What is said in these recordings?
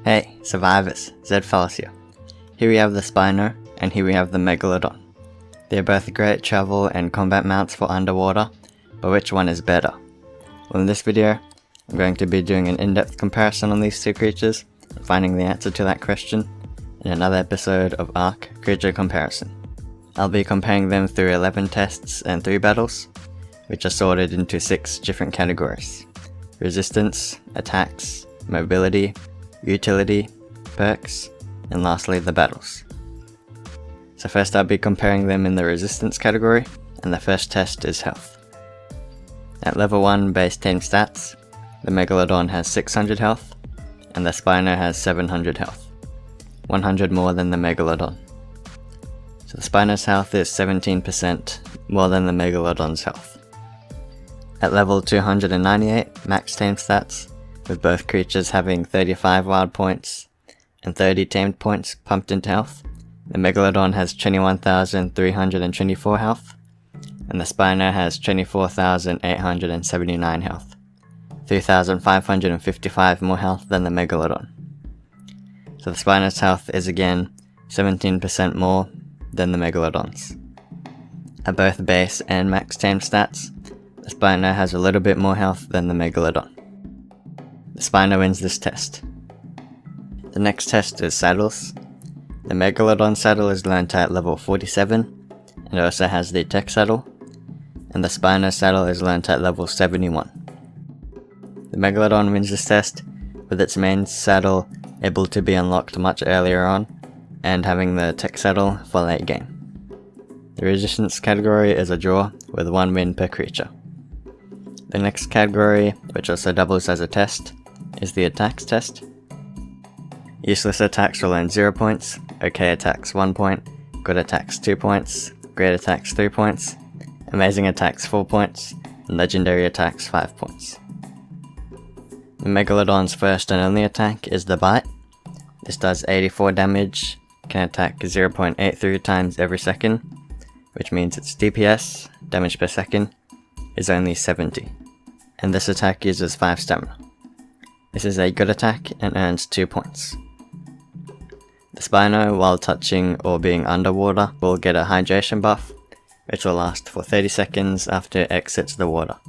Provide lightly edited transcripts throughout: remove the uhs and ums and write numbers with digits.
Hey, survivors, ZedFiles here. Here we have the Spino, and here we have the Megalodon. They're both great travel and combat mounts for underwater, but which one is better? Well, in this video, I'm going to be doing an in-depth comparison on these two creatures, and finding the answer to that question in another episode of ARK Creature Comparison. I'll be comparing them through 11 tests and 3 battles, which are sorted into 6 different categories: resistance, attacks, mobility, utility, perks, and lastly the battles. So first I'll be comparing them in the resistance category, and the first test is health. At level 1 base team stats, the Megalodon has 600 health, and the Spino has 700 health, 100 more than the Megalodon. So the Spino's health is 17% more than the Megalodon's health. At level 298 max team stats, with both creatures having 35 wild points and 30 tamed points pumped into health, the Megalodon has 21,324 health, and the Spino has 24,879 health, 3,555 more health than the Megalodon. So the Spino's health is again 17% more than the Megalodon's. At both base and max tamed stats, the Spino has a little bit more health than the Megalodon. The Spino wins this test. The next test is saddles. The Megalodon saddle is learnt at level 47, and also has the tech saddle, and the Spino saddle is learnt at level 71. The Megalodon wins this test, with its main saddle able to be unlocked much earlier on, and having the tech saddle for late game. The resistance category is a draw, with 1 win per creature. The next category, which also doubles as a test, is the attacks test. Useless attacks will earn 0 points, okay attacks 1 point, good attacks 2 points, great attacks 3 points, amazing attacks 4 points, and legendary attacks 5 points. The Megalodon's first and only attack is the bite. This does 84 damage, can attack 0.83 times every second, which means its DPS, damage per second, is only 70, and this attack uses 5 stamina. This is a good attack and earns 2 points. The Spino, while touching or being underwater, will get a hydration buff, which will last for 30 seconds after it exits the water.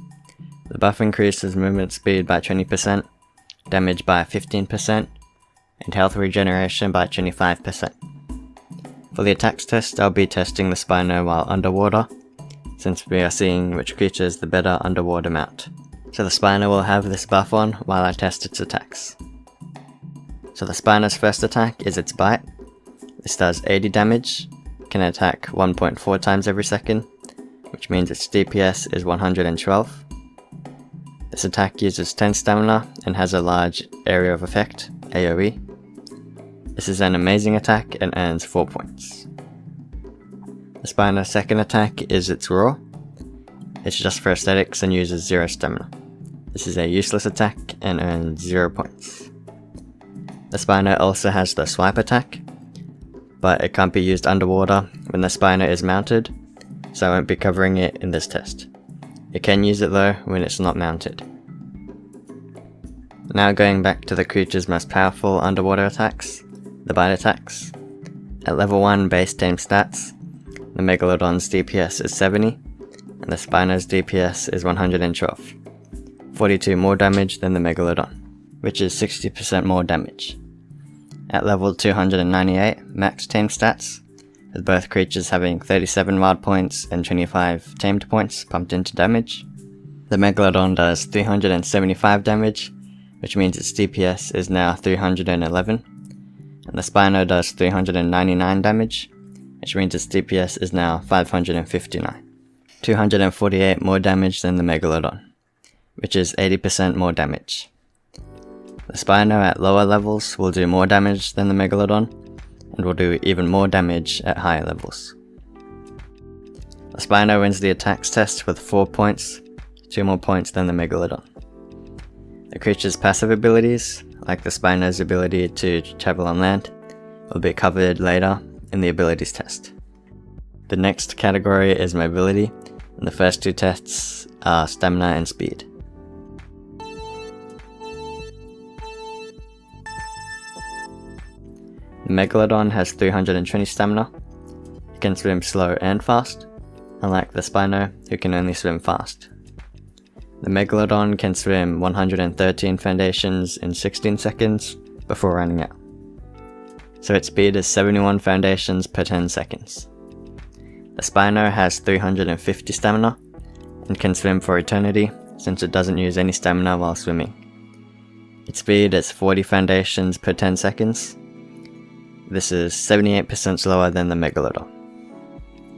The buff increases movement speed by 20%, damage by 15%, and health regeneration by 25%. For the attacks test, I'll be testing the Spino while underwater, since we are seeing which creature is the better underwater mount. So the Spino will have this buff on while I test its attacks. So the Spino's first attack is its bite. This does 80 damage, can attack 1.4 times every second, which means its DPS is 112. This attack uses 10 stamina and has a large area of effect, AoE. This is an amazing attack and earns 4 points. The Spino's second attack is its roar. It's just for aesthetics and uses 0 stamina. This is a useless attack and earns 0 points. The Spino also has the swipe attack, but it can't be used underwater when the Spino is mounted, so I won't be covering it in this test. You can use it though when it's not mounted. Now going back to the creature's most powerful underwater attacks, the bite attacks. At level 1 base team stats, the Megalodon's DPS is 70, and the Spino's DPS is 112, 42 more damage than the Megalodon, which is 60% more damage. At level 298 max team stats, with both creatures having 37 wild points and 25 tamed points pumped into damage, the Megalodon does 375 damage, which means its DPS is now 311, and the Spino does 399 damage, which means its DPS is now 559. 248 more damage than the Megalodon, which is 80% more damage. The Spino at lower levels will do more damage than the Megalodon, and will do even more damage at higher levels. The Spino wins the attacks test with 4 points, 2 more points than the Megalodon. The creature's passive abilities, like the Spino's ability to travel on land, will be covered later in the abilities test. The next category is mobility, and the first 2 tests are stamina and speed. The Megalodon has 320 stamina. It can swim slow and fast, unlike the Spino, who can only swim fast. The Megalodon can swim 113 foundations in 16 seconds before running out. So its speed is 71 foundations per 10 seconds. The Spino has 350 stamina and can swim for eternity since it doesn't use any stamina while swimming. Its speed is 40 foundations per 10 seconds. This is 78% slower than the Megalodon.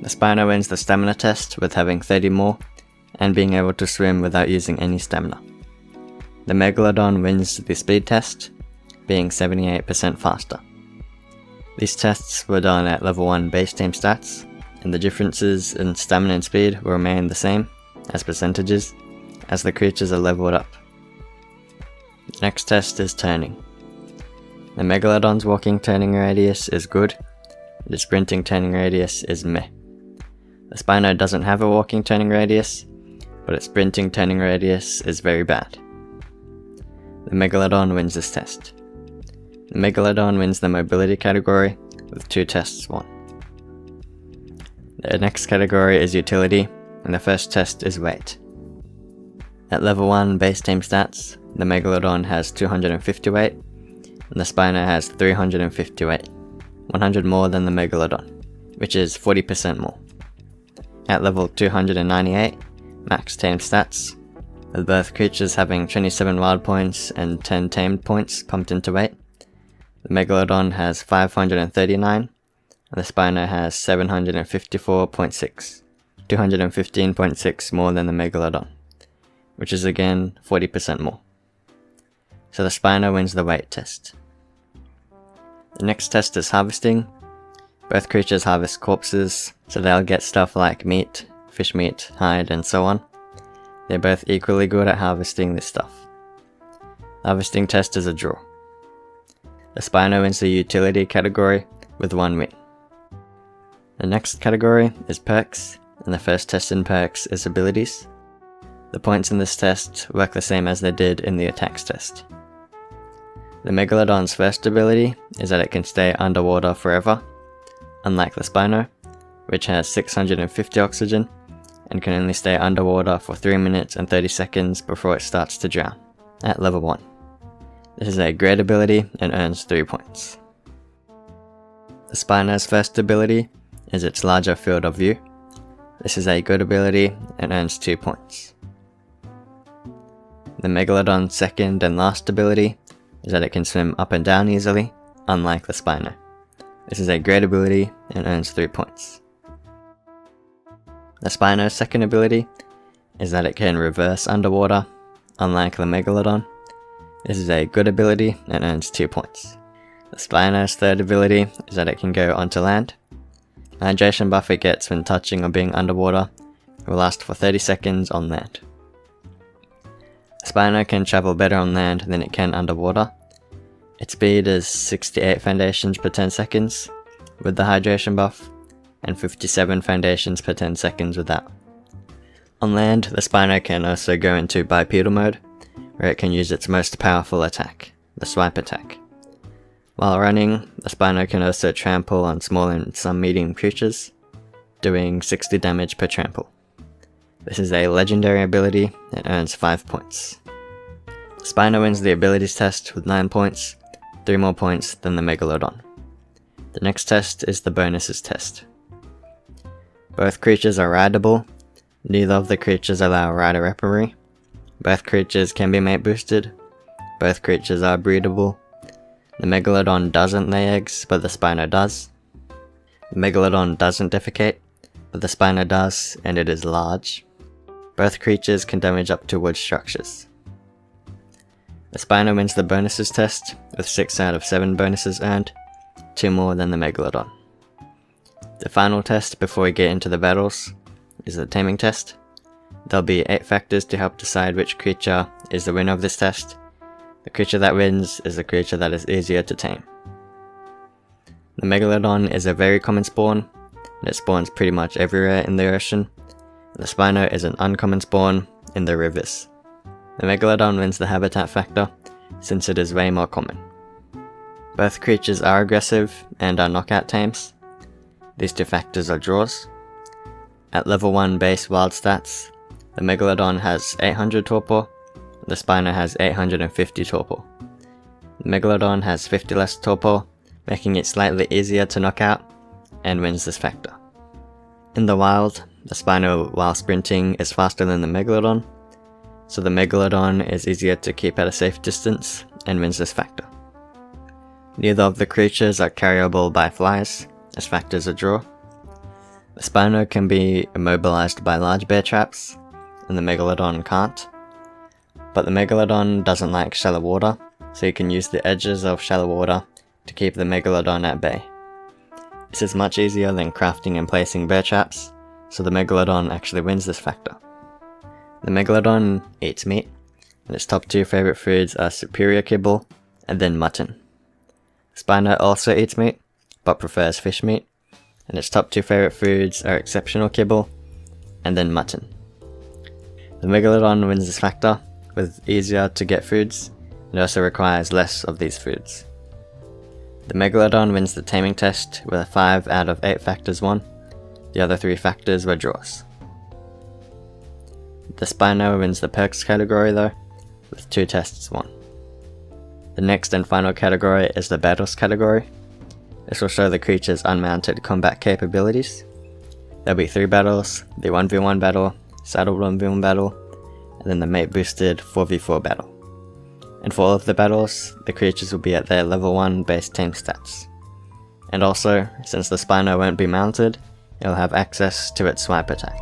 The Spino wins the stamina test with having 30 more and being able to swim without using any stamina. The Megalodon wins the speed test, being 78% faster. These tests were done at level 1 base team stats, and the differences in stamina and speed will remain the same as percentages as the creatures are leveled up. The next test is turning. The Megalodon's walking turning radius is good, its sprinting turning radius is meh. The Spino doesn't have a walking turning radius, but its sprinting turning radius is very bad. The Megalodon wins this test. The Megalodon wins the mobility category with 2 tests won. The next category is utility, and the first test is weight. At level 1 base team stats, the Megalodon has 250 weight, and the Spino has 350 weight, 100 more than the Megalodon, which is 40% more. At level 298, max tamed stats, with both creatures having 27 wild points and 10 tamed points pumped into weight, the Megalodon has 539, and the Spino has 754.6, 215.6 more than the Megalodon, which is again 40% more. So the Spino wins the weight test. The next test is harvesting. Both creatures harvest corpses, so they'll get stuff like meat, fish meat, hide, and so on. They're both equally good at harvesting this stuff. The harvesting test is a draw. The Spino wins the utility category with 1 win. The next category is perks, and the first test in perks is abilities. The points in this test work the same as they did in the attacks test. The Megalodon's first ability is that it can stay underwater forever, unlike the Spino, which has 650 oxygen and can only stay underwater for 3 minutes and 30 seconds before it starts to drown, at level 1. This is a great ability and earns 3 points. The Spino's first ability is its larger field of view. This is a good ability and earns 2 points. The Megalodon's second and last ability is that it can swim up and down easily, unlike the Spino. This is a great ability and earns 3 points. The Spino's second ability is that it can reverse underwater, unlike the Megalodon. This is a good ability and earns 2 points. The Spino's third ability is that it can go onto land. The hydration buff it gets when touching or being underwater will last for 30 seconds on land. The Spino can travel better on land than it can underwater. Its speed is 68 foundations per 10 seconds with the hydration buff, and 57 foundations per 10 seconds without. On land, the Spino can also go into bipedal mode, where it can use its most powerful attack, the swipe attack. While running, the Spino can also trample on small and some medium creatures, doing 60 damage per trample. This is a legendary ability and earns 5 points. The Spino wins the abilities test with 9 points, 3 more points than the Megalodon. The next test is the bonuses test. Both creatures are rideable. Neither of the creatures allow rider weaponry. Both creatures can be mate boosted. Both creatures are breedable. The Megalodon doesn't lay eggs, but the Spino does. The Megalodon doesn't defecate, but the Spino does, and it is large. Both creatures can damage up to wood structures. The Spino wins the bonuses test, with 6 out of 7 bonuses earned, 2 more than the Megalodon. The final test before we get into the battles is the taming test. There'll be 8 factors to help decide which creature is the winner of this test. The creature that wins is the creature that is easier to tame. The Megalodon is a very common spawn, and it spawns pretty much everywhere in the ocean. The Spino is an uncommon spawn in the rivers. The Megalodon wins the habitat factor, since it is way more common. Both creatures are aggressive and are knockout tames. These two factors are draws. At level 1 base wild stats, the Megalodon has 800 torpor, the Spino has 850 torpor. The Megalodon has 50 less torpor, making it slightly easier to knock out, and wins this factor. In the wild, the Spino while sprinting is faster than the Megalodon, so the Megalodon is easier to keep at a safe distance and wins this factor. Neither of the creatures are carryable by flies, as factors are draw. The Spino can be immobilized by large bear traps, and the Megalodon can't. But the Megalodon doesn't like shallow water, so you can use the edges of shallow water to keep the Megalodon at bay. This is much easier than crafting and placing bear traps, so the Megalodon actually wins this factor. The Megalodon eats meat, and its top 2 favorite foods are superior kibble and then mutton. Spino also eats meat, but prefers fish meat, and its top 2 favorite foods are exceptional kibble and then mutton. The Megalodon wins this factor with easier to get foods, and also requires less of these foods. The Megalodon wins the taming test with a 5 out of 8 factors won. The other 3 factors were draws. The Spino wins the perks category though, with 2 tests won. The next and final category is the battles category. This will show the creature's unmounted combat capabilities. There'll be 3 battles, the 1v1 battle, saddled 1v1 battle, and then the mate boosted 4v4 battle. And for all of the battles, the creatures will be at their level 1 base tame stats. And also, since the Spino won't be mounted, it'll have access to its swipe attack.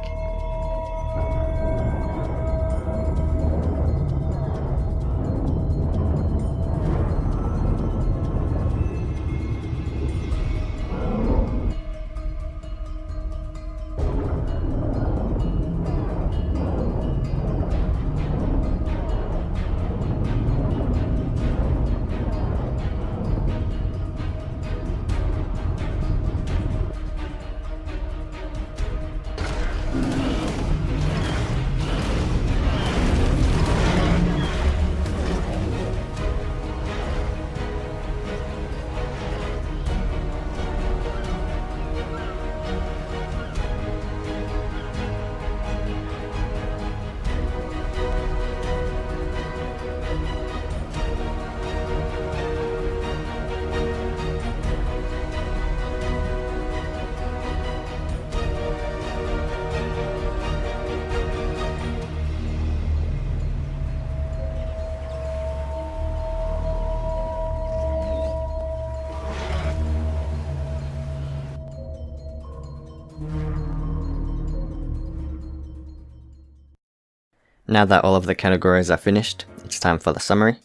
Now that all of the categories are finished, it's time for the summary.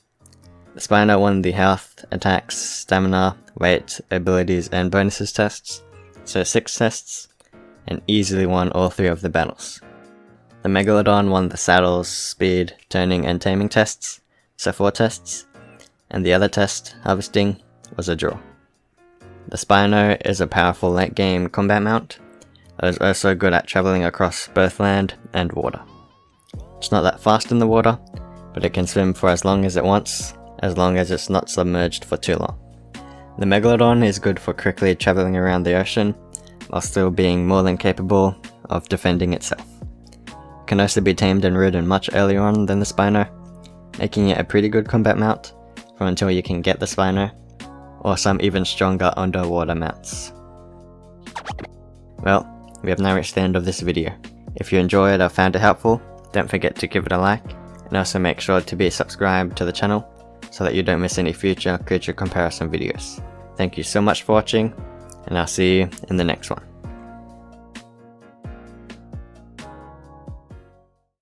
The Spino won the health, attacks, stamina, weight, abilities and bonuses tests, so 6 tests, and easily won all 3 of the battles. The Megalodon won the saddles, speed, turning and taming tests, so 4 tests, and the other test, harvesting, was a draw. The Spino is a powerful late game combat mount that is also good at travelling across both land and water. It's not that fast in the water, but it can swim for as long as it wants, as long as it's not submerged for too long. The Megalodon is good for quickly travelling around the ocean, while still being more than capable of defending itself. It can also be tamed and ridden much earlier on than the Spino, making it a pretty good combat mount from until you can get the Spino, or some even stronger underwater mounts. Well, we have now reached the end of this video. If you enjoyed or found it helpful, don't forget to give it a like, and also make sure to be subscribed to the channel so that you don't miss any future creature comparison videos. Thank you so much for watching, and I'll see you in the next one.